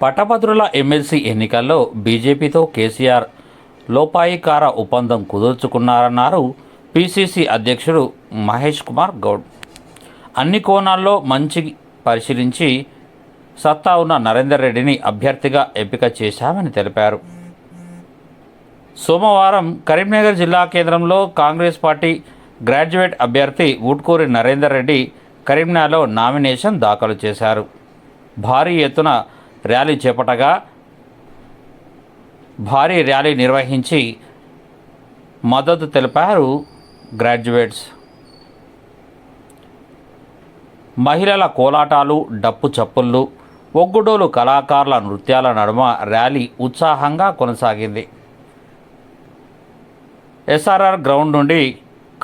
పట్టభద్రుల ఎమ్మెల్సీ ఎన్నికల్లో బీజేపీతో కేసీఆర్ లోపాయికార ఒప్పందం కుదుర్చుకున్నారన్నారు పీసీసీ అధ్యక్షుడు మహేష్ కుమార్ గౌడ్. అన్ని కోణాల్లో మంచి పరిశీలించి సత్తా ఉన్న నరేందర్ రెడ్డిని అభ్యర్థిగా ఎంపిక చేశామని తెలిపారు. సోమవారం కరీంనగర్ జిల్లా కేంద్రంలో కాంగ్రెస్ పార్టీ గ్రాడ్యుయేట్ అభ్యర్థి వుడ్కూరి నరేందర్ రెడ్డి కరీంనగర్లో నామినేషన్ దాఖలు చేశారు. భారీ ఎత్తున ర్యాలీ చేపట్టగా భారీ ర్యాలీ నిర్వహించి మద్దతు తెలిపారు. గ్రాడ్యుయేట్స్ మహిళల కోలాటాలు, డప్పు చప్పుళ్ళు, ఒగ్గుడోలు కళాకారుల నృత్యాల నడుమ ర్యాలీ ఉత్సాహంగా కొనసాగింది. ఎస్ఆర్ఆర్ గ్రౌండ్ నుండి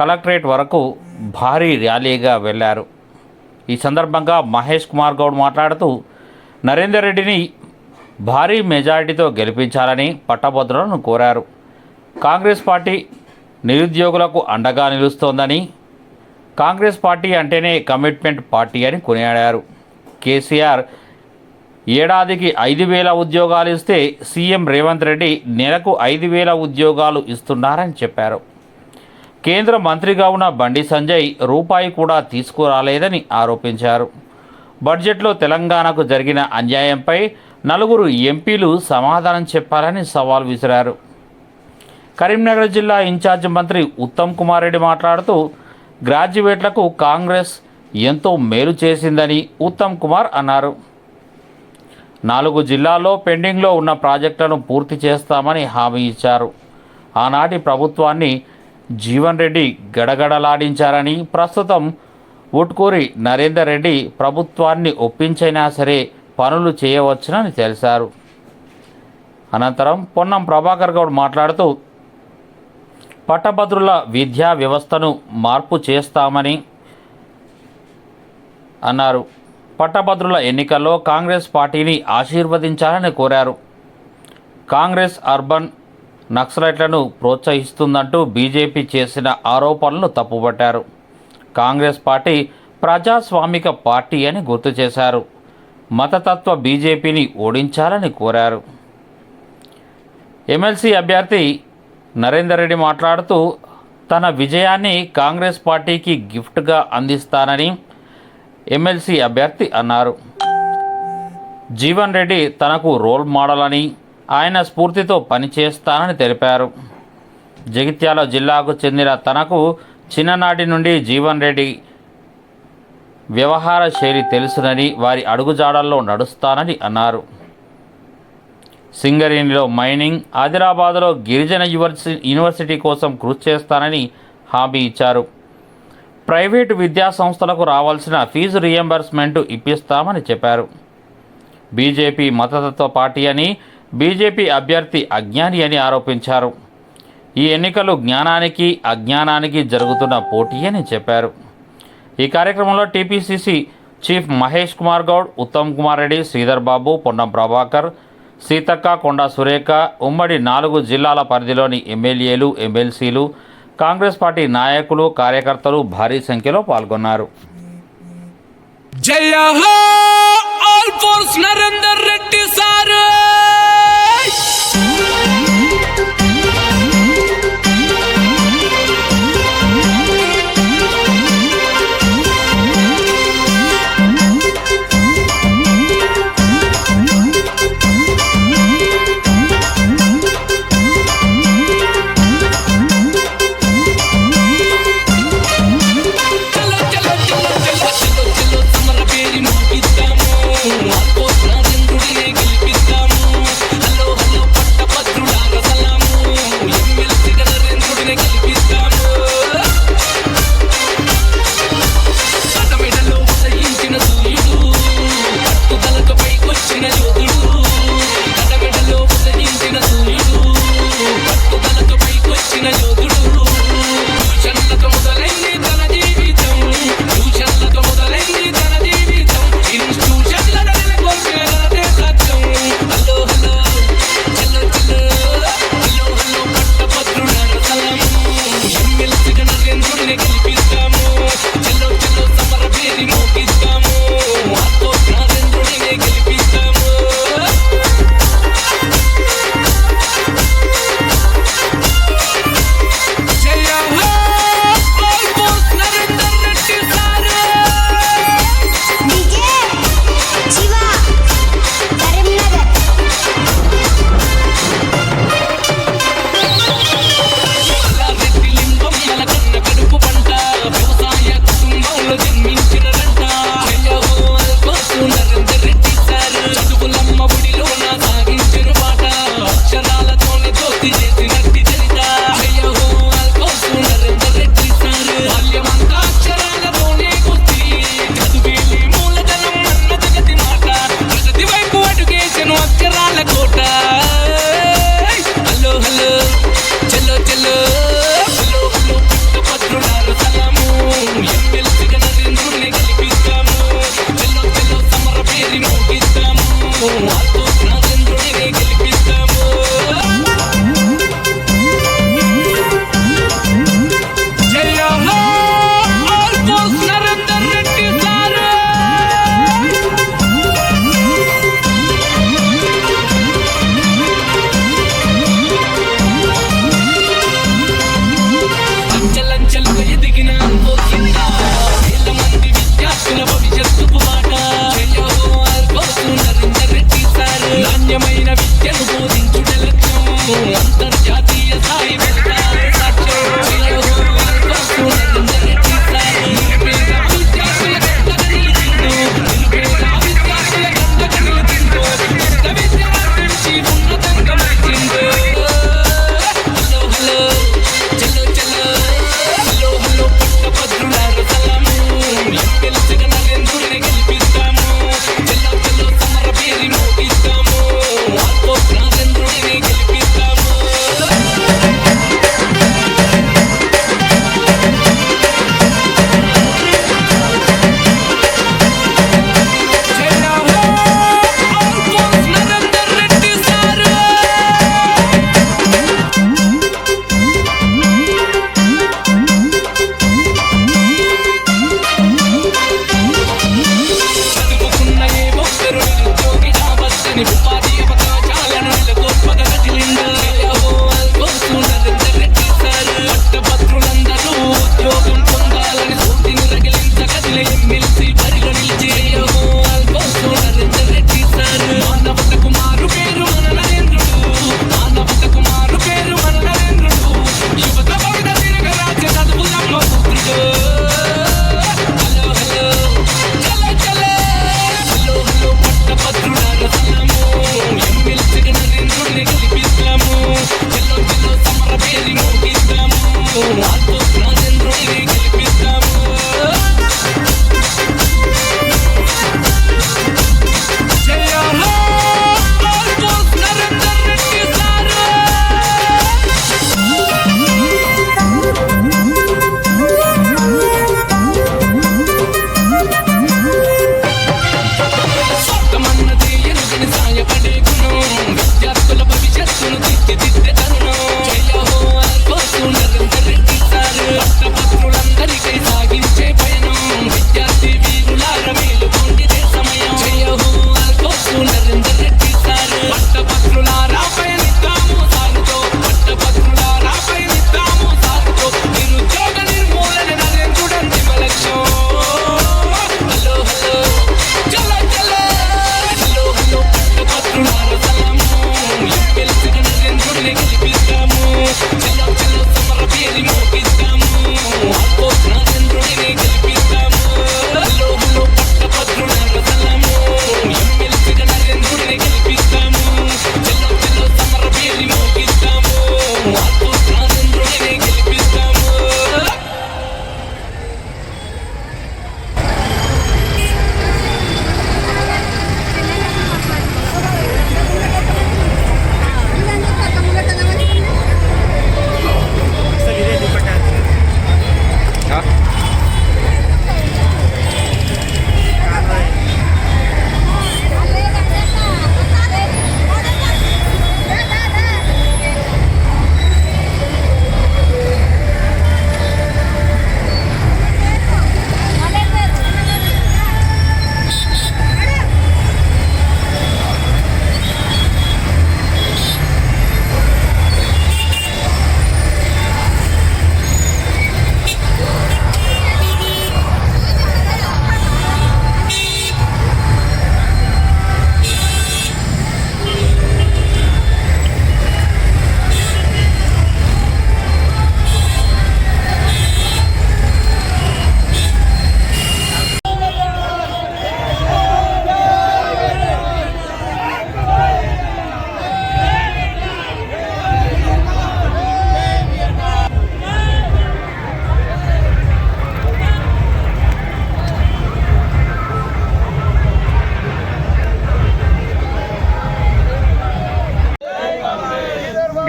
కలెక్టరేట్ వరకు భారీ ర్యాలీగా వెళ్లారు. ఈ సందర్భంగా మహేష్ కుమార్ గౌడ్ మాట్లాడుతూ నరేందర్ రెడ్డిని భారీ మెజారిటీతో గెలిపించాలని పట్టభద్రులను కోరారు. కాంగ్రెస్ పార్టీ నిరుద్యోగులకు అండగా నిలుస్తోందని, కాంగ్రెస్ పార్టీ అంటేనే కమిట్మెంట్ పార్టీ అని కొనియాడారు. కేసీఆర్ ఏడాదికి 5,000 ఉద్యోగాలు ఇస్తే సీఎం రేవంత్ రెడ్డి నెలకు 5,000 ఉద్యోగాలు ఇస్తున్నారని చెప్పారు. కేంద్ర మంత్రిగా ఉన్న బండి సంజయ్ రూపాయి కూడా తీసుకురాలేదని ఆరోపించారు. బడ్జెట్లో తెలంగాణకు జరిగిన అన్యాయంపై 4 ఎంపీలు సమాధానం చెప్పాలని సవాల్ విసిరారు. కరీంనగర్ జిల్లా ఇన్ఛార్జ్ మంత్రి ఉత్తమ్ కుమార్ రెడ్డి మాట్లాడుతూ గ్రాడ్యుయేట్లకు కాంగ్రెస్ ఎంతో మేలు చేసిందని ఉత్తమ్ కుమార్ అన్నారు. 4 జిల్లాల్లో పెండింగ్లో ఉన్న ప్రాజెక్టులను పూర్తి చేస్తామని హామీ ఇచ్చారు. ఆనాటి ప్రభుత్వాన్ని జీవన్ రెడ్డి గడగడలాడించారని, ప్రస్తుతం వుడ్కూరి నరేందర్ రెడ్డి ప్రభుత్వాన్ని ఒప్పించైనా సరే పనులు చేయవచ్చునని తెలిసారు. అనంతరం పొన్నం ప్రభాకర్ గౌడ్ మాట్లాడుతూ పట్టభద్రుల విద్యా వ్యవస్థను మార్పు చేస్తామని అన్నారు. పట్టభద్రుల ఎన్నికల్లో కాంగ్రెస్ పార్టీని ఆశీర్వదించాలని కోరారు. కాంగ్రెస్ అర్బన్ నక్సలైట్లను ప్రోత్సహిస్తుందంటూ బీజేపీ చేసిన ఆరోపణలను తప్పుపట్టారు. కాంగ్రెస్ పార్టీ ప్రజాస్వామిక పార్టీ అని గుర్తు చేశారు. మతతత్వ బీజేపీని ఓడించాలని కోరారు. ఎమ్మెల్సీ అభ్యర్థి నరేందర్ రెడ్డి మాట్లాడుతూ తన విజయాన్ని కాంగ్రెస్ పార్టీకి గిఫ్ట్గా అందిస్తానని ఎమ్మెల్సీ అభ్యర్థి అన్నారు. జీవన్ రెడ్డి తనకు రోల్ మోడల్ అని, ఆయన స్ఫూర్తితో పనిచేస్తానని తెలిపారు. జగిత్యాల జిల్లాకు చెందిన తనకు చిన్ననాటి నుండి జీవన్ రెడ్డి వ్యవహార శైలి తెలుసునని, వారి అడుగుజాడల్లో నడుస్తానని అన్నారు. సింగరేణిలో మైనింగ్, ఆదిలాబాద్లో గిరిజన యూనివర్సిటీ కోసం కృషి చేస్తానని హామీ ఇచ్చారు. ప్రైవేటు విద్యా సంస్థలకు రావాల్సిన ఫీజు రియంబర్స్మెంట్ ఇప్పిస్తామని చెప్పారు. బీజేపీ మతతత్వ పార్టీ అని, బీజేపీ అభ్యర్థి అజ్ఞాని అని ఆరోపించారు. ఈ ఎన్నికలు జ్ఞానానికి అజ్ఞానానికి జరుగుతున్న పోటీ అని చెప్పారు. ఈ కార్యక్రమంలో టీపీసీసీ చీఫ్ మహేష్ కుమార్ గౌడ్, ఉత్తమ్ కుమార్ రెడ్డి, శ్రీధర్ బాబు, పొన్నం ప్రభాకర్, సీతక్క, కొండా సురేఖ, ఉమ్మడి 4 జిల్లాల పరిధిలోని ఎమ్మెల్యేలు, ఎమ్మెల్సీలు, కాంగ్రెస్ పార్టీ నాయకులు, కార్యకర్తలు భారీ సంఖ్యలో పాల్గొన్నారు. జయ హో all force Narender Reddy sir. సమర పేరి ముగిద్దాము.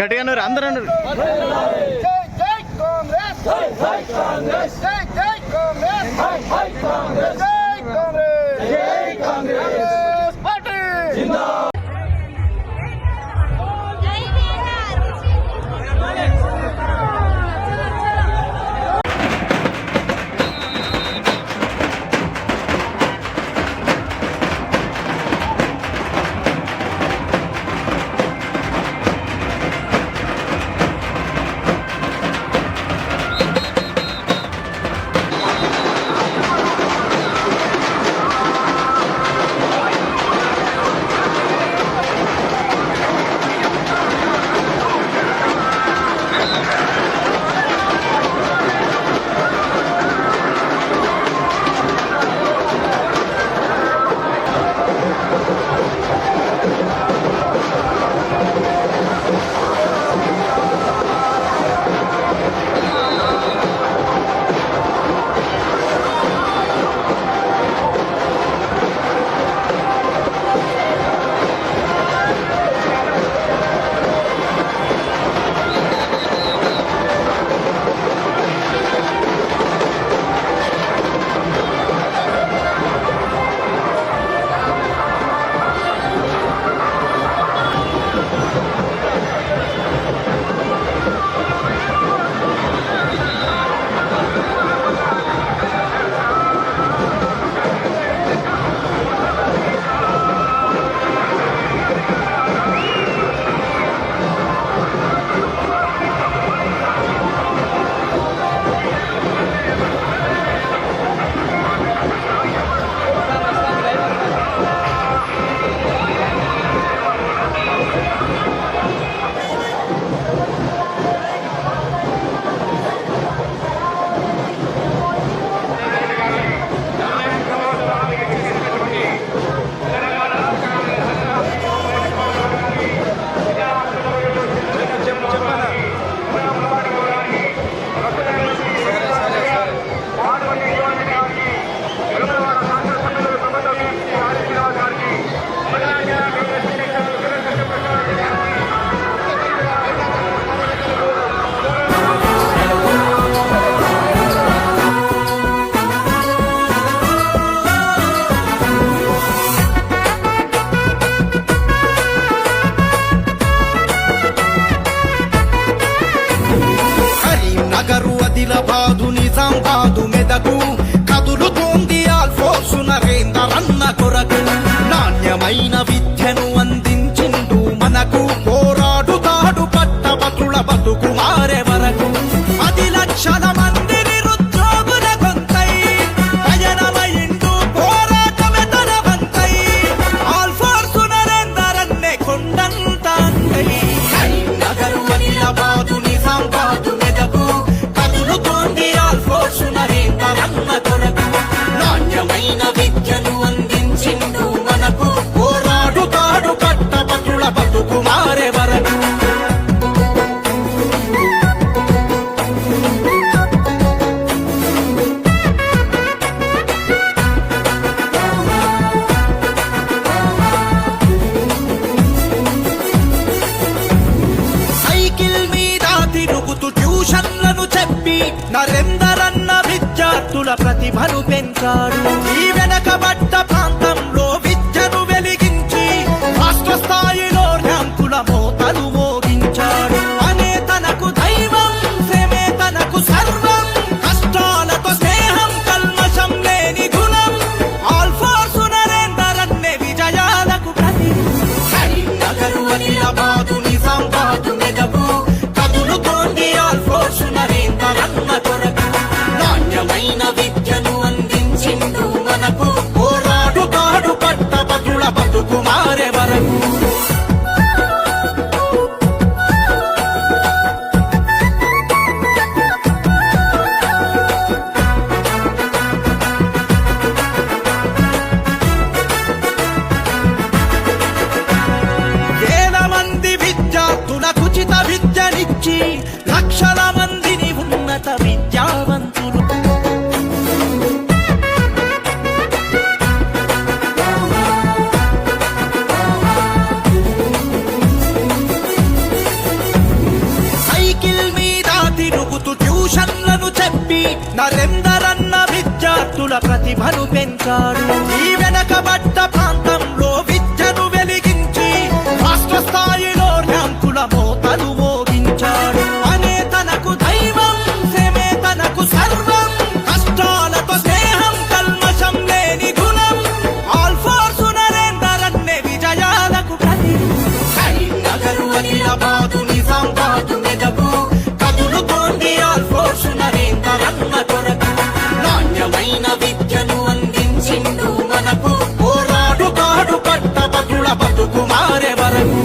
గట్టిగా అన్నారు అందరూ అన్నారు. జై జై కాంగ్రెస్ జై జై కాంగ్రెస్ జై జై కాంగ్రెస్ జై జై కాంగ్రెస్ జై కాంగ్రెస్ జై కాంగ్రెస్ పార్టీ జిందాబాద్. ఆదిలాబాదు నిజామాబాదు మెదకు కదులుతోంది ఆల్ఫోర్సు నరేందరన్న కొరకు నాణ్యమైన విద్యను అందించిండు మనకు పోరాడుతాడు పట్టభద్రుల బతుకు మారే వరకు 10 లక్షల మంది నిరుద్యోగుల గొంతై పయనమైండు పోరాటమే తన వంతై ఆల్ఫోర్సు నరేందరన్నే కొండంత అంగై కరీంనగర్ ఆదిలాబాదు నిజామాబాదు మెదకు కదులుతోంది ఆల్ఫోర్సు నరేందరన్న కొరకు నాణ్యమైన విద్యను అందించిండు మనకు పోరాడుతాడు పట్టభద్రుల బతుకు మారే వరకు సైకిల్ మీద తిరుగుతూ ట్యూషన్లను చెప్పి నరేందరన్న విద్యార్థుల ప్రతిభను పెంచాడు ఈ వెనకబడ్డ ప్రాంతంలో విద్యను వెలిగించి రాష్ట్ర స్థాయిలో ర్యాంకుల మోతలు మోగించాడు అనే తనకు దైవం శ్రమే తనకు సర్వం కష్టాలతో స్నేహం కల్మషం లేని గుణం ఆల్ఫోర్సు నరేందరన్నే విజయాలకు ప్రతి కరీంనగర్ ఆదిలాబాదు నిజామాబాదు మెదకు కదులుతోంది ఆల్ఫోర్సు నరేందరన్న కొరకు నాణ్యమైన విద్యను అందించిండు మనకు పోరాడు ప్రతిభను పెంచాడు. ఈ వెనకబడ్డ ప్రాంతంలో విద్యను వెలిగించి రాష్ట్ర స్థాయిలో ర్యాంకుల మోతలు మోగించాడు. అనే తనకు దైవం, శ్రమే తనకు సర్వం, కష్టాలతో స్నేహం, కల్మషం లేని గుణం, ఆల్ ఫోర్స్ నరేందర్ అన్నే విజయాలకు ప్రతిరూపం. కరీంనగర్, ఆదిలాబాద్, నిజామాబాద్, మెదక్ కదులుతోంది ఆల్ ఫోర్స్ నరేందర్ అన్న కొరకు. నాణ్యమైన విద్యను అందించిండు మనకు, పోరాడుతాడు పట్టభద్రుల బతుకు మారే వరకు.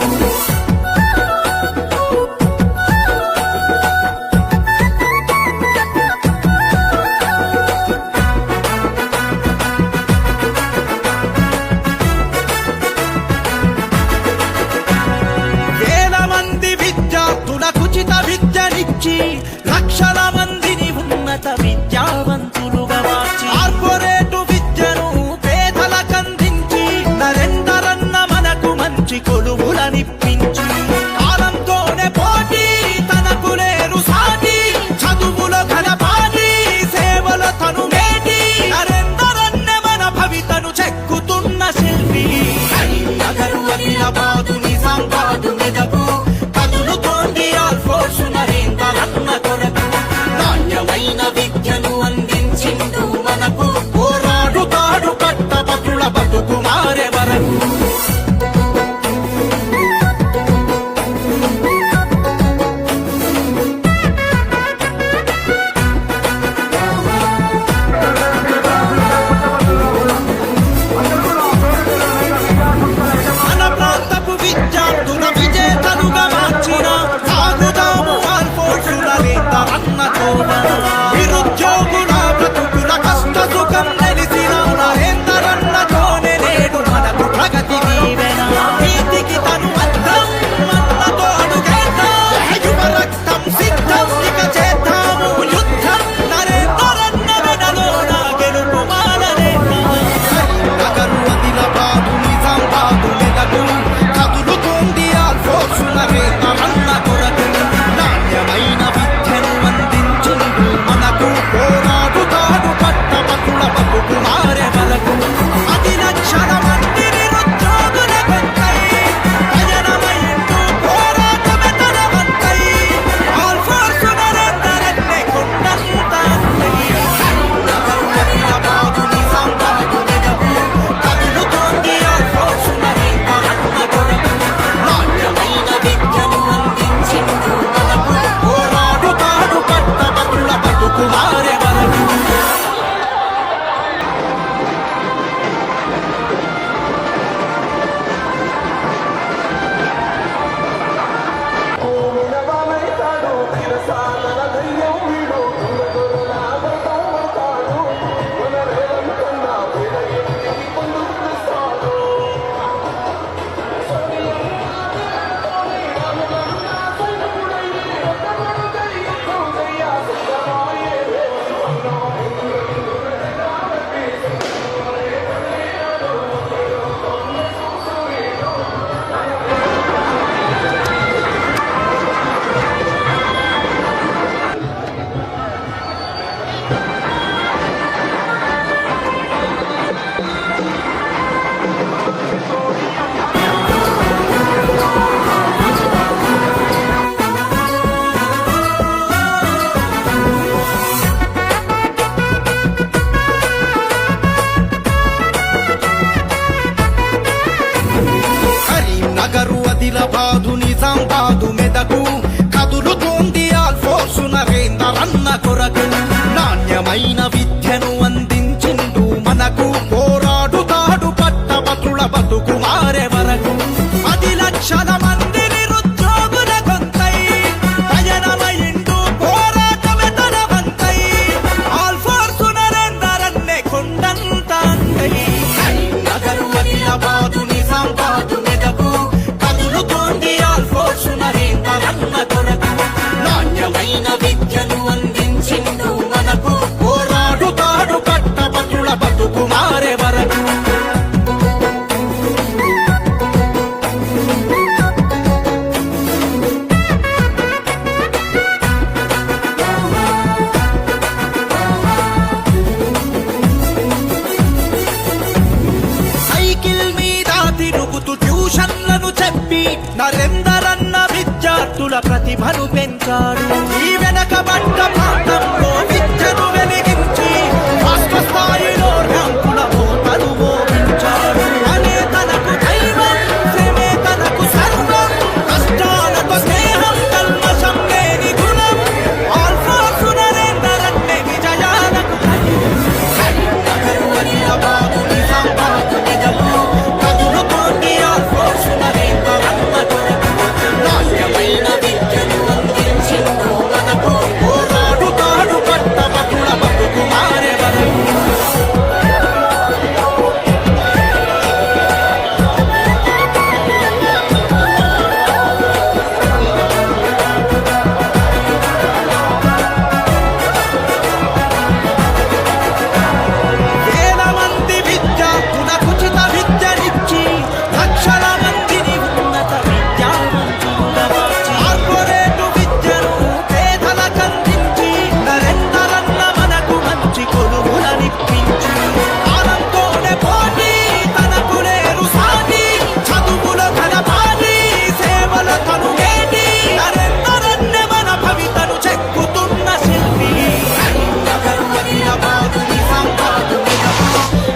వేల మంది విద్యార్థులకు ఉచిత విద్యనిచ్చి లక్షల మందిని ఉన్నత విద్యావంతులుగా మార్చి కార్పొరేటు విద్యను పేదలకందించి నరేందర్ అన్న మనకు మంచి కొలువులనిప్పించి కాలంతోనే పోటీ తనకు లేరు సాటి, చదువులో ఘనపాటి, సేవల తను మేటి, నరేందర్ అన్న మన భవితను చెక్కుతున్న శిల్పి. కరీంనగర్, ఆదిలాబాద్, నిజామాబాద్, మెదక్ కదులుతోంది ఆల్ ఫోర్స్ నరేందర్ అన్న కొరకు. నాణ్యమైన విద్యను అందించిండు మనకు, పోరాడుతాడు పట్టభద్రుల బతుకు మారే వరకు. మన ప్రాంతపు విద్యార్థుల విజేతలుగా మార్చిన సాగుదాము ఆల్ ఫోర్స్ నరేందర్ అన్న తోడ. నిరుద్యోగుల బ్రతుకుల కష్ట సుఖం తెలిసిన నరేందర్ అన్నతోనే నేడు మనకు ప్రగతి దీవెన. నీతికి తను అర్థం, అన్నతో అడుగేద్దాం, యువ రక్తం సిద్ధం, ఇక చేద్దాము యుద్ధం. నరేందర్ అన్న వెనలోన గెలుపు మాలనేద్దాం. కరీంనగర్, ఆదిలాబాద్, నిజామాబాద్, మెదక్ కదులుతోంది ఆల్ ఫోర్స్ నరేందర్ అన్న కొరకు. నాణ్యమైన విద్యను అందించిండు మనకు, పోరాడుతాడు పట్టభద్రుల బతుకు మారే వరకు. 10 లక్షల మంది నిరుద్యోగుల గొంతై భజనమైండు పోరాటమే తన వంతై. ఆల్ ఫోర్స్ నరేందర్ అన్నే కొండంత అంతై. కరీంనగర్, ఆదిలాబాద్, నిజామాబాద్, మెదక్ కదులుతోంది ఆల్ ఫోర్స్ నరేందర్ అన్న కొరకు. నాణ్యమైన విద్యను అందించిండు మనకు, పోరాడుతాడు పట్టభద్రుల బతుకు మారే వరకు. కరీంనగర్, ఆదిలాబాద్, నిజామాబాద్, మెదక్ కదులుతోంది ఆల్ ఫోర్స్ నరేందర్ అన్న కొరకు. నాణ్యమైన విద్యను అందించిండు మనకు, పోరాడుతాడు పట్టభద్రుల బతుకు మారే వరకు. 10 లక్షల మంది నిరుద్యోగుల గొంతై భజనమైండు పోరాటమే తన వంతై. ఆల్ ఫోర్స్ నరేందర్ అన్నే కొండంత అంతై. కరీంనగర్, ఆదిలాబాద్, నిజామాబాద్, మెదక్ కదులుతోంది ఆల్ ఫోర్స్ నరేందర్ అన్న కొరకు. నాణ్యమైన విద్యను అందించిండు మనకు, పోరాడుతాడు పట్టభద్రుల బతుకు మారే వరకు. నరేందరన్న విద్యార్థుల ప్రతిభను పెంచాడు. ఈ వెనకబడ్డ ప్రాంతంలో విద్యను వెలిగించి రాష్ట్ర స్థాయిలో ర్యాంకుల మోతలు మోగించాడు. అనే తనకు దైవం, శ్రమే తనకు సర్వం, కష్టాలతో స్నేహం కల్మషం లేని గుణం. ఆల్ఫోర్సు నరేందరన్నే విజయాలకు కరీంనగర్, ఆదిలాబాదు, నిజామాబాద్, మెదక్ కదులుతోంది ఆల్ఫోర్సు నరేందరన్న కొరకు. నాణ్యమైన విద్యను అందించిండు మనకు. పోరాడుతాడు పట్టభద్రుల బతుకు మారే వరకు. వేల మంది విద్యార్థులకు ఉచిత విద్యనిచ్చి లక్షల మందిని ఉన్నత విద్యావంతులుగా మార్చి కార్పొరేటు విద్యను పేదలకందించి నరేందరన్న మనకు మంచి కొలువులనిప్పించి కాలంతోనే పోటీ తనకు లేరు సాటి. చదువుల ధనపాటి సేవల తనుగేటి నరేందరన్నే మన భవితను చెక్కుతున్న శిల్పి. కరీంనగర్, ఆదిలాబాదు, నిజామాబాదు, మెదక్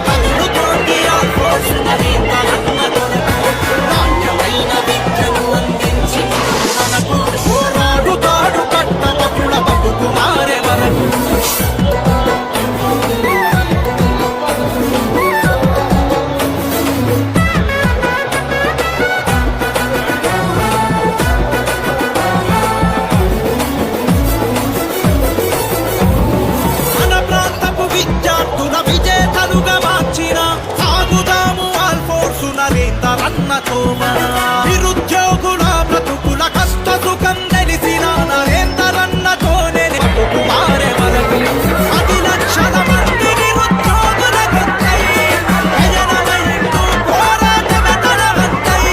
కదులుతోంది ఆల్ఫోర్సు నరేందరన్న కొరకు. నాణ్యమైన విద్యను అందించిండు మనకు. పోరాడుతాడు పట్టభద్రుల బతుకు మారే వరకు. మన ప్రాంతపు విద్యార్థుల విజేతలుగా మార్చిన సాగుదాము ఆల్ఫోర్సు నరేందరన్నతో మన. నిరుద్యోగుల బ్రతుకుల కష్ట సుఖం తెలిసిన నరేందరన్నతోనే బతుకు మారే వరకు. 10 లక్షల మంది నిరుద్యోగుల గొంతై ప్రజలమైండు పోరాటమే తన వంతై.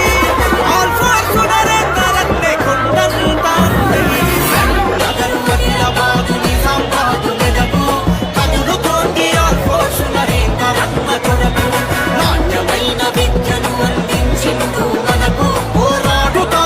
ఆల్ఫోర్సు నరేందరన్నే కొండంత అంతై. కరీంనగర్, ఆదిలాబాదు, నిజామాబాదు, మెదక్ కదులుతోంది ఆల్ఫోర్సు నరేందరన్న కొరకు. నాణ్యమైన విద్యను అందించిండు మనకు. పోరాడుతాడు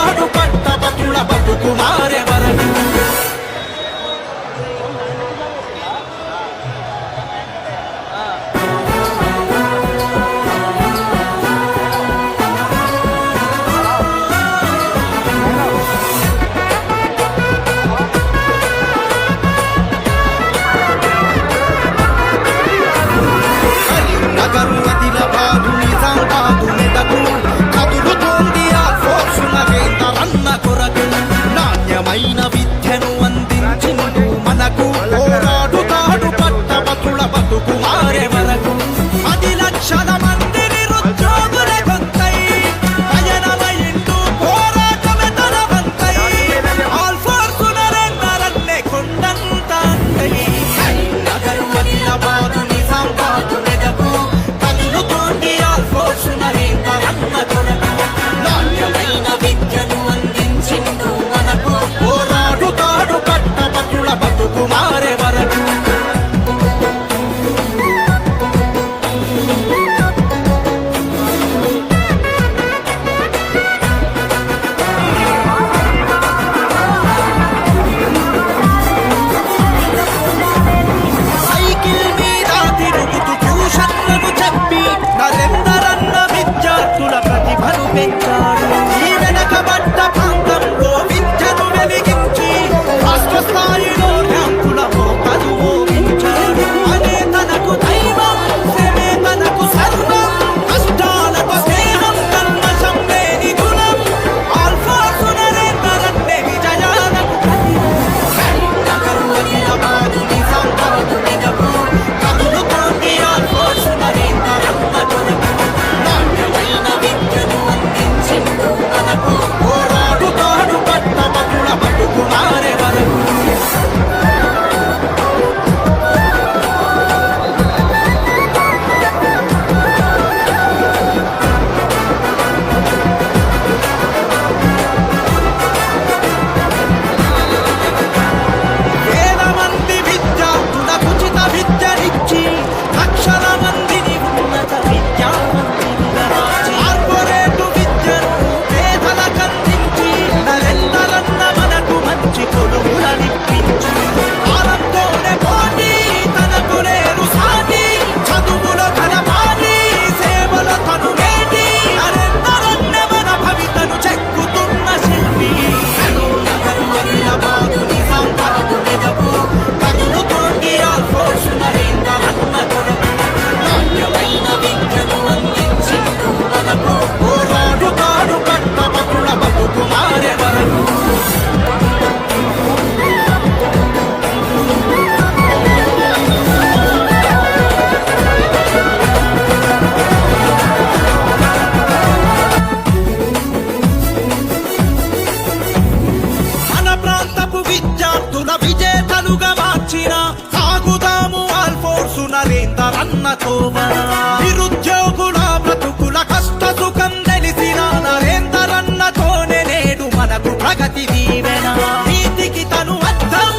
తోవన నిరుద్యోగుల బ్రతుకుల కష్ట సుఖం తెలిసిన నరేందరన్నతోనే నేడు మనకు ప్రగతి దీవెన నీతికి తను అర్థం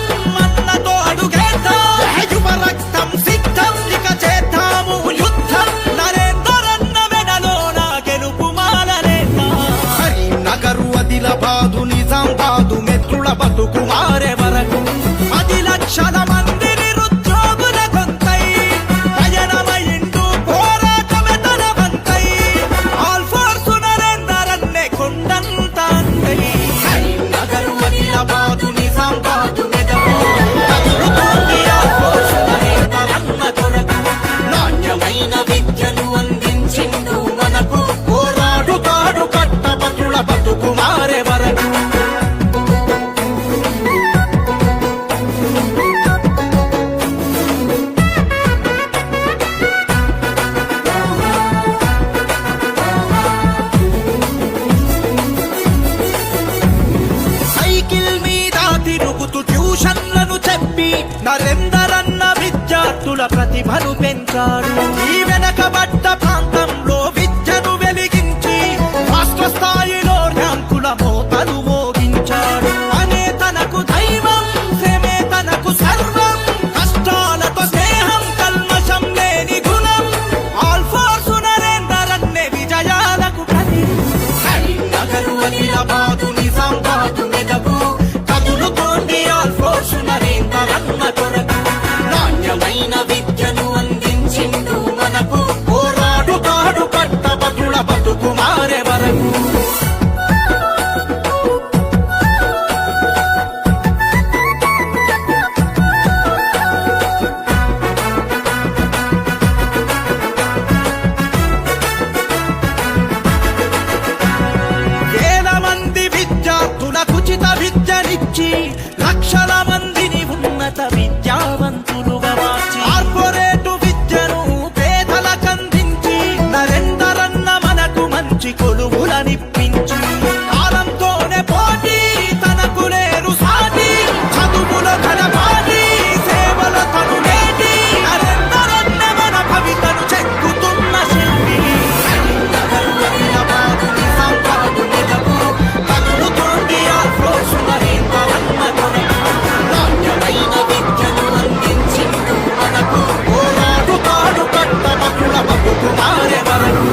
అన్నతో అడుగేద్దాం యువ రక్తం సిద్ధం ఇక చేద్దాము యుద్ధం నరేందరన్న వెనలోన గెలుపు మాలనేద్దాం కరీంనగర్ ఆదిలాబాదు నిజామాబాదు మెట్రుల బతుకు మారే వరకు 10 లక్షల మంది నిరుద్యోగుల గొంతై పయనమైండు పోరాటమే తన వంతై ఆల్ ఫోర్స్ నరేందరన్నే కొండంత అంతై కరీంనగర్ ఆదిలాబాదు నిజామాబాదు మెదకు కదులుతోంది ఆల్ ఫోర్స్ నరేందరన్న కొరకు నాణ్యమైన విద్యను అందించిండు మనకు పోరాడుతాడు పట్టభద్రుల బతుకు మారే వరకు సైకిల్ మీద తిరుగుతూ ట్యూషన్లను చెప్పి నరేందరన్న విద్యార్థుల ప్రతిభను పెంచాడు ఈ వెనకబడ్డ ప్రాంతంలో విద్యను వెలిగించి రాష్ట్ర స్థాయిలో ర్యాంకుల మోతలు మోగించాడు అనే తనకు దైవం శ్రమే తనకు సర్వం కష్టాలతో స్నేహం కల్మషం లేని గుణం ఆల్ ఫోర్స్ నరేందరన్నే విజయాలకు ప్రతి కరీంనగర్ ఆదిలాబాదు నిజామాబాదు మెదకు కదులుతోంది ఆల్ ఫోర్స్ నరేందరన్న కొరకు నాణ్యమైన విద్యను అందించిండు మనకు పోరాడుతాడు పట్టభద్రుల బతుకు మారే వరకు వేల మంది విద్యార్థులకు ఉచిత విద్యనిచ్చి లక్షల మందిని ఉన్నత విద్యావంతులుగా మార్చి కార్పొరేటు విద్యను పేదలకందించి నరేందరన్న మనకు మంచి కొలువులనిప్పించి కాలంతోనే పోటీ తనకు లేరు సాటి చదువుల ఘనపాటి సేవల తను నేటి నరేందరన్న మన భవితను చెక్కుతున్న శిల్పి కరీంనగర్ ఆదిలాబాదు నిజామాబాదు మెదకు కదులుతోంది ఆల్ ఫోర్స్ నరేందరన్న కొరకు నాణ్యమైన విద్యను అందించిండు మనకు పోరాడుతాడు పట్టభద్రుల బతుకు మారే వరకు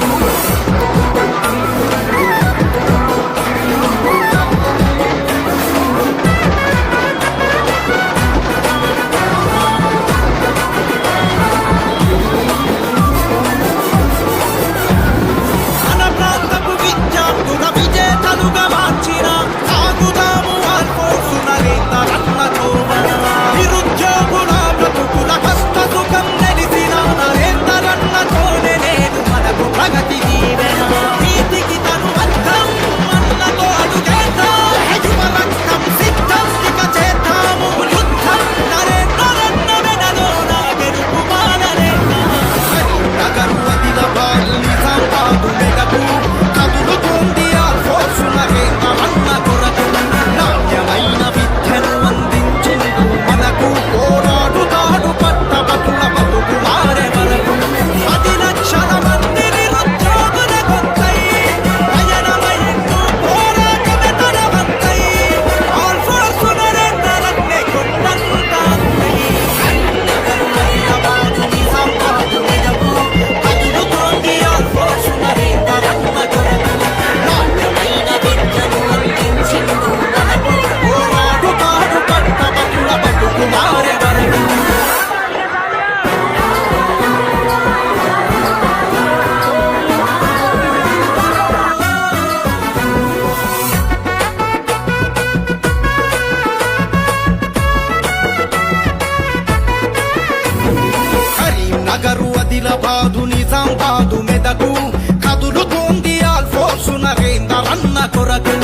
మన ప్రాంతపు విద్యార్థుల విజేతలుగా మార్చిన సాగుదాము ఆల్ ఫోర్స్ నరేందరన్న తోవన నిరుద్యోగుల బ్రతుకుల కష్ట సుఖం తెలిసిన నరేందరన్నతోనే నేడు మనకు ప్రగతి దీవెన నీతికి తను అర్థం అన్నతో అడుగేద్దాం యువ రక్తం సిద్ధం ఇక చేద్దాము యుద్ధం నరేందరన్న వెనలోన గెలుపు మాలనేద్దాం కరీంనగర్ ఆదిలాబాదు నిజామాబాదు మెదకు కదులుతోంది ఆల్ ఫోర్స్ నరేందరన్న కొరకు నాణ్యమైన విద్యను అందించిండు మనకు పోరాడుతాడు పట్టభద్రుల బతుకు మారే వరకు 10 లక్షల మంది నిరుద్యోగుల గొంతై పయనమైండు పోరాటమే తన వంతై ఆల్ ఫోర్స్ నరేందరన్నే కొండంత అంతై కరీంనగర్ ఆదిలాబాదు నిజామాబాదు మెదకు కదులుతోంది ఆల్ ఫోర్స్ నరేందరన్న కొరకు నాణ్యమైన విద్యను అందించిండు మనకు పోరాడుతాడు పట్టభద్రుల బతుకు మారే వరకు కరీంనగర్ ఆదిలాబాదు నిజామాబాదు మెదకు కదులుతోంది ఆల్ ఫోర్స్ నరేందరన్న కొరకు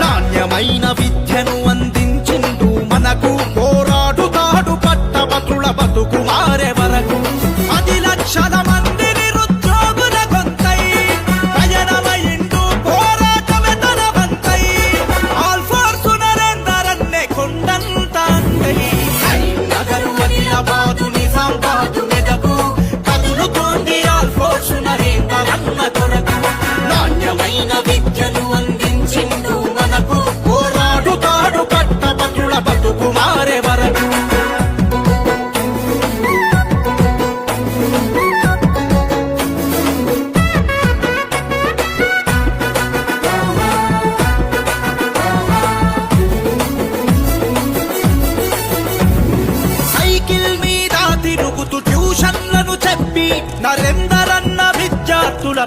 నాణ్యమైన విద్యను అందించిండు మనకు పోరాడుతాడు పట్టభద్రుల బతుకు మారే వరకు 10 లక్షల మంది నిరుద్యోగుల గొంతై పయనమైండు పోరాటమే తన వంతై ఆల్ ఫోర్స్ నరేందరన్నే కొండంత అంతై కరీంనగర్ ఆదిలాబాదు నిజామాబాదు మెదకు కదులుతోంది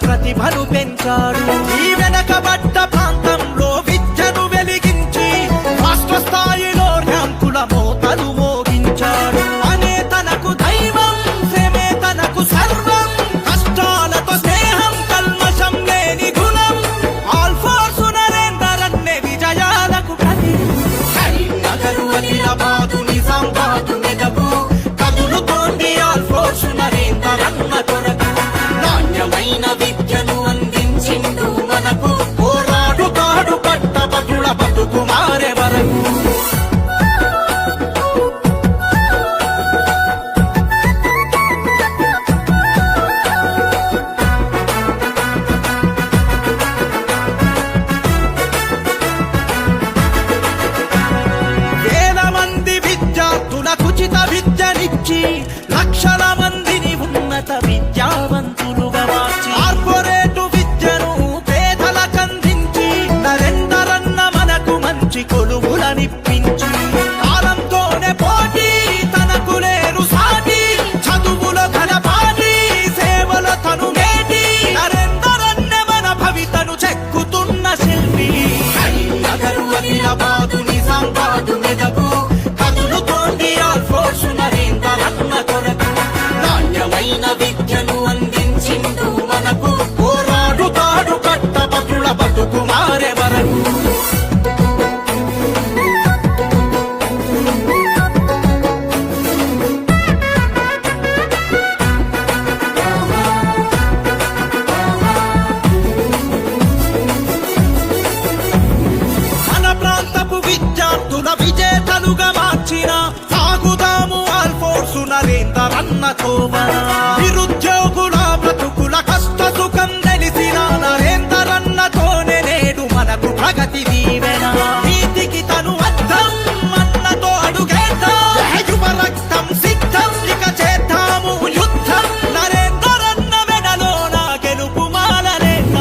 ప్రతిభను పెంచాడు. ఈ వెనకబడ్డ ప్రాంతంలో విద్యను వెలిగించి రాష్ట్ర స్థాయిలో ర్యాంకుల మోతలు మోగించాడు. అనే తనకు దైవం, శ్రమే తనకు సర్వం, కష్టాలతో స్నేహం, కల్మషం లేని గుణం. ఆల్ ఫోర్స్ నరేందర్ అన్నే విజయాలకు ప్రతి. కరీంనగర్, ఆదిలాబాదు, నిజామాబాదు, మెదకు కదులుతోంది ఆల్ ఫోర్స్ నరేందర్ అన్న కొరకు. నాణ్యమైన విద్యను అందించిండు మనకు, పోరాడుతాడు పట్టభద్రుల బతుకు మారే వరకు. వేల మంది విద్యార్థులకు ఉచిత విద్యనిచ్చి లక్షల మందిని ఉన్నత విద్యావంతులుగా మార్చి కార్పొరేటు విద్యను పేదలకందించి నరేందర్ అన్న మనకు మంచి కొలువులనిప్పించి కాలంతోనే పోటీ తనకు లేరు సాటి. చదువులో ఘనపాటి, సేవలో తను మేటి. నరేందర్ అన్న మన భవితను చెక్కుతున్న శిల్పి. కరీంనగర్, ఆదిలాబాదు, నిజామాబాదు, మెదకు కదులుతోంది ఆల్ ఫోర్స్ నరేందర్ అన్న కొరకు. నాణ్యమైన విద్యను అందించిండు మనకు, పోరాడుతాడు పట్టభద్రుల బతుకు మారే వరకు. మన ప్రాంతపు విద్యార్థుల విజేతలుగా మార్చిన సాగుదాము ఆల్ ఫోర్స్ నరేందర్ అన్న తోవన. నిరుద్యోగుల బ్రతుకుల కష్ట సుఖం తెలిసిన నరేందర్ అన్నతోనే నేడు మనకు ప్రగతి దీవెన. నీతికి తను అర్థం, అన్నతో అడుగేద్దాం. యువ రక్తం సిద్ధం, ఇక చేద్దాము యుద్ధం. నరేందర్ అన్న వెనలోన గెలుపు మాలలేక.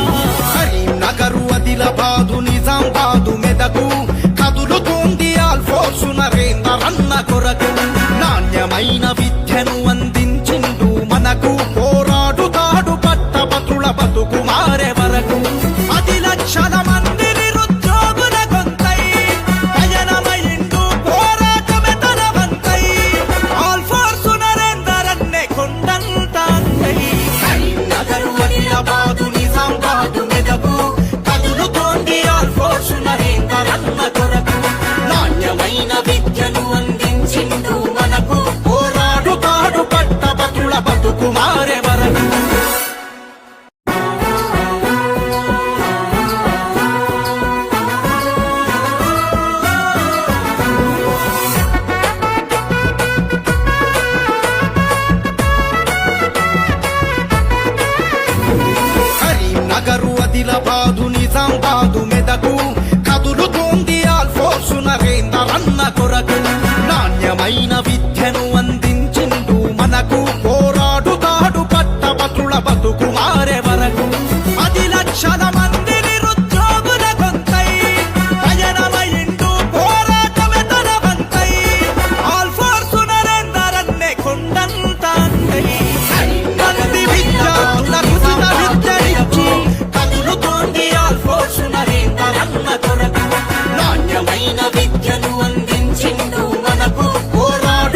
కరీంనగర్, ఆదిలాబాదు, నిజామాబాదు, మెదకు కదులుతోంది ఆల్ ఫోర్స్ నరేందర్ అన్న కొరకు. నాణ్యమైన విద్యను అందించిండు మనకు, పోరాడుతాడు పట్టభద్రుల బతుకు మారే వరకు. 10 లక్షల మంది నిరుద్యోగుల గొంతై పయనమైండు, పోరాటమే తన వంతై. ఆల్ ఫోర్స్ నరేందర్ అన్నే కొండంత అంతై. కరీంనగర్, ఆదిలాబాదు, నిజామాబాదు, మెదకు కదులుతోంది ఆల్ ఫోర్స్ నరేందర్ అన్న కొరకు. నాణ్యమైన విద్యను అందించిండు మనకు, పోరాడుతాడు పట్టభద్రుల బతుకు మారే వరకు. కరీంనగర్, ఆదిలాబాదు, నిజామాబాదు, మెదకు కదులుతోంది ఆల్ ఫోర్స్ నరేందర్ అన్న కొరకు. నాణ్యమైన విద్యను అందించిండు మనకు, పోరాడుతాడు పట్టభద్రుల బతుకు మారే వరకు. 10 లక్షల మంది నిరుద్యోగుల గొంతై పయనమైండు, పోరాటమే తన వంతై. ఆల్ ఫోర్స్ నరేందర్ అన్నే కొండంత అంతై. మంది విద్యార్థులకు ఉచిత విద్యనిచ్చి కదులుతోంది ఆల్ ఫోర్స్ నరేందర్ అన్న కొరకు. నాణ్యమైన విద్యను అందించిండు మనకు, పోరాడు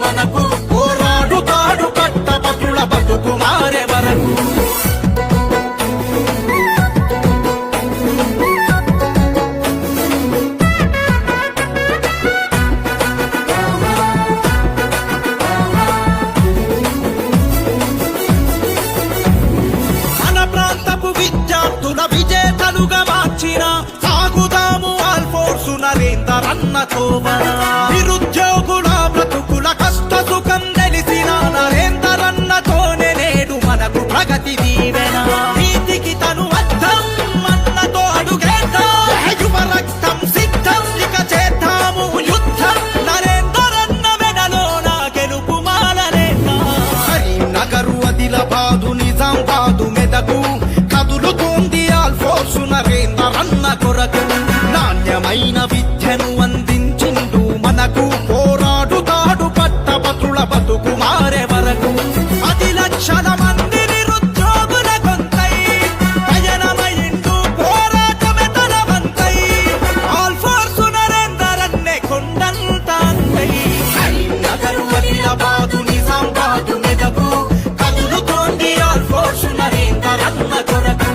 మనకు పోరాడుతాడు పట్టభద్రుల బతుకు మారే వరకు మన ప్రాంతపు విద్యార్థుల విజేతలుగా మార్చిన సాగుదాము ఆల్ఫోర్సు నరేందర్ అన్న తోవన నిరుద్యోగుల బ్రతుకుల కష్ట సుఖం తెలిసిన నరేందర్ అన్నతోనే నేడు మనకు ప్రగతి దీవెన నీతికి తను అర్థం అన్నతో అడుగేద్దాం యువ రక్తం సిద్ధం ఇక చేద్దాము యుద్ధం నరేందర్ అన్న వెనలోన గెలుపు మాలనేద్దాం కరీంనగరు ఆదిలాబాదు నిజామాబాదు మెదకు కదులుతోంది ఆల్ఫోర్సు నరేందర్ అన్న కొరకు నాణ్యమైన విద్యను అందించిండు మనకు పోరాడుతాడు పట్టభద్రుల బతుకు మారే వరకు 10 లక్షల మంది నిరుద్యోగుల గొంతై పయనమైండు పోరాటమే తన వంతై ఆల్ఫోర్సు నరేందర్ అన్నే కొండంత అంతై కరీంనగరు ఆదిలాబాదు నిజామాబాదు మెదకు కదులుతోంది ఆల్ఫోర్సు నరేందర్ అన్న కొరకు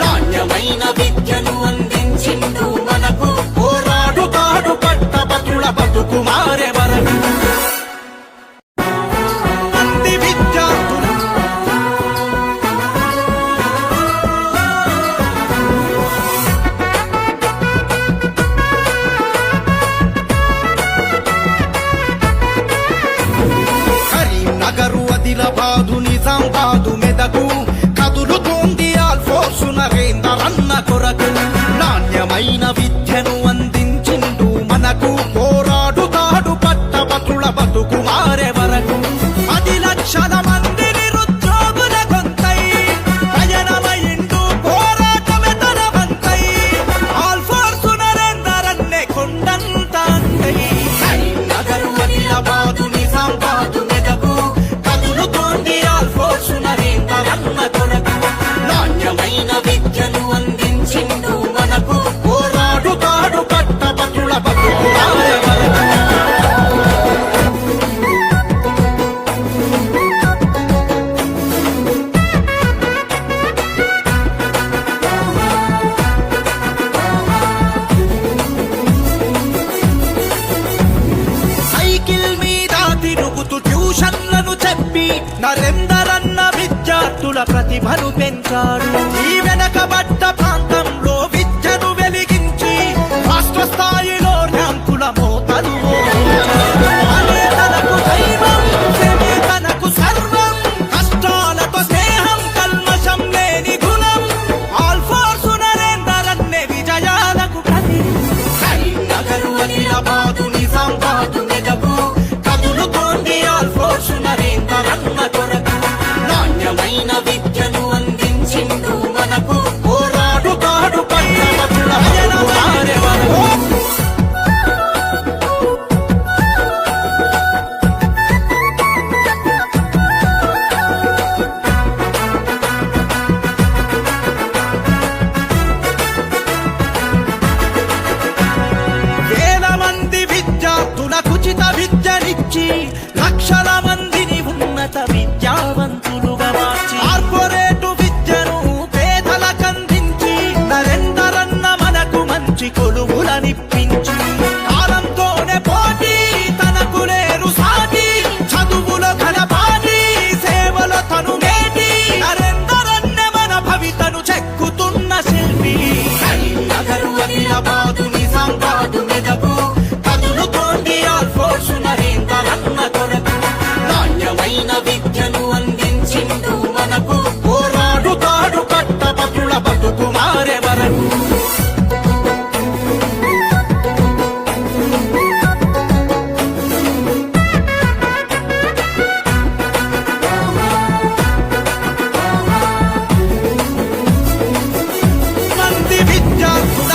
నాణ్యమైన విద్యను అందించిండు మనకు పోరాడుతాడు పట్టభద్రుల బతుకు మారే వరకు మంది విద్యార్థులు కరీంనగరు ఆదిలాబాదు నిజామాబాదు మెదకు కదులుతోంది ఆల్ఫోర్సు నరేందర్ అన్న కొరకు నాణ్యమైన విద్యను అందించిండు మనకు పోరాడుతాడు పట్టభద్రుల బతుకు మారే వరకు 10 లక్షల మంది నిరుద్యోగుల గొంతై పయనమైండు పోరాటమే తన వంతై ఆల్ఫోర్సు నరేందర్ అన్నే కొండంత అంతై కరీంనగరు ఆదిలాబాదు నిజామాబాదు మెదకు కదులుతోంది ఆల్ఫోర్సు నరేందర్ అన్న కొరకు నాణ్యమైన విద్యను అందించిండు మనకు పోరాడుతాడు పట్టభద్రుల బతుకు మారే వరకు సైకిల్ మీద తిరుగుతూ ట్యూషన్లను చెప్పి నరేందర్ అన్న విద్యార్థుల ప్రతిభను పెంచాడు ఈ వెనకబడ్డ ప్రాంతంలో విద్యను వెలిగించి రాష్ట్ర స్థాయిలో ర్యాంకుల మోతలు మోగించాడు. అదే తనకు దైవం, సేవే తనకు సర్వం, కష్టాలతో స్నేహం కల్మషం లేని గుణం ఆల్ఫోర్సు నరేందర్ అన్నే విజయాలకు ప్రతి కరీంనగరు ఆదిలాబాదు నిజామాబాదు మెదకు కదులుతోంది ఆల్ఫోర్సు నరేందర్ అన్న కొరకు నాణ్యమైన విద్యను అందించిండు మనకు పోరాడుతాడు పట్టభద్రుల బతుకు మారే వరకు వేల మంది విద్యార్థులకు ఉచిత విద్యనిచ్చి లక్షల మందిని ఉన్నత విద్యావంతులుగా మార్చి కార్పొరేటు విద్యను పేదలకందించి నరేందర్ అన్న మనకు మంచి కొలువులనిప్పించి కాలంతోనే పోటీ తనకు లేరు సాటి చదువులో ఘనపాటి సేవలో తను మేటి నరేందర్ అన్న మన భవితను చెక్కుతున్న శిల్పి కరీంనగరు ఆదిలాబాదు నిజామాబాదు మెదకు కదులుతోంది ఆల్ఫోర్సు నరేందర్ అన్న కొరకు నాణ్యమైన విద్యను అందించిండు మనకు పోరాడుతాడు పట్టభద్రుల బతుకు మారే వరకు మంది విద్యార్థుల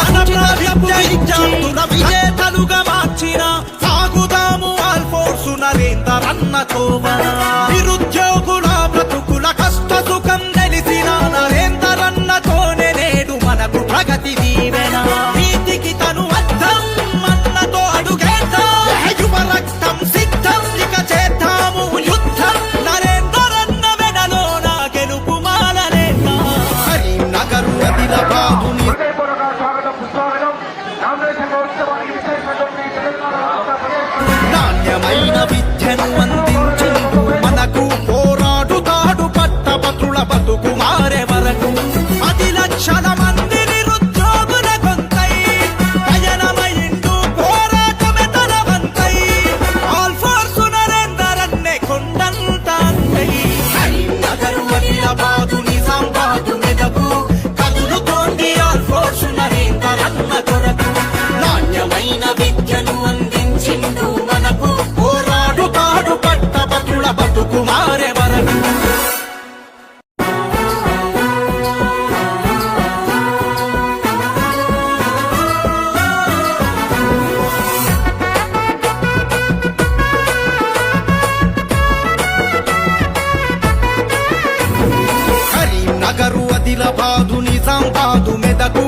విజేతలుగా మార్చిన సాగుదాము ఆల్ఫోర్సు నరేందర్ అన్న తోవన నిరుద్యోగుల బ్రతుకుల కష్ట సుఖం తెలిసిన నరేందర్ అన్నతోనే నేడు మనకు ప్రగతి దీవెన నీతికి తను అర్థం అన్నతో అడుగేద్దాం యువ రక్తం సిద్ధం ఇక చేద్దాం లక్షల మంది నిరుద్యోగుల గొంతై పయనమైండు పోరాటమే తన వంతై ఆల్ ఫోర్స్ నరేందర్ అన్నే కొండంత అంతై కరీంనగర్ ఆదిలాబాదు నిజామాబాదు మెదకు కదులుతోంది ఆల్ ఫోర్స్ నరేందర్ అన్న కొరకు నాణ్యమైన విద్యను అందించిండు మనకు పోరాడుతాడు పట్టభద్రుల బతుకు మారే వరకు కరీంనగర్ ఆదిలాబాదు నిజామాబాదు మెదకు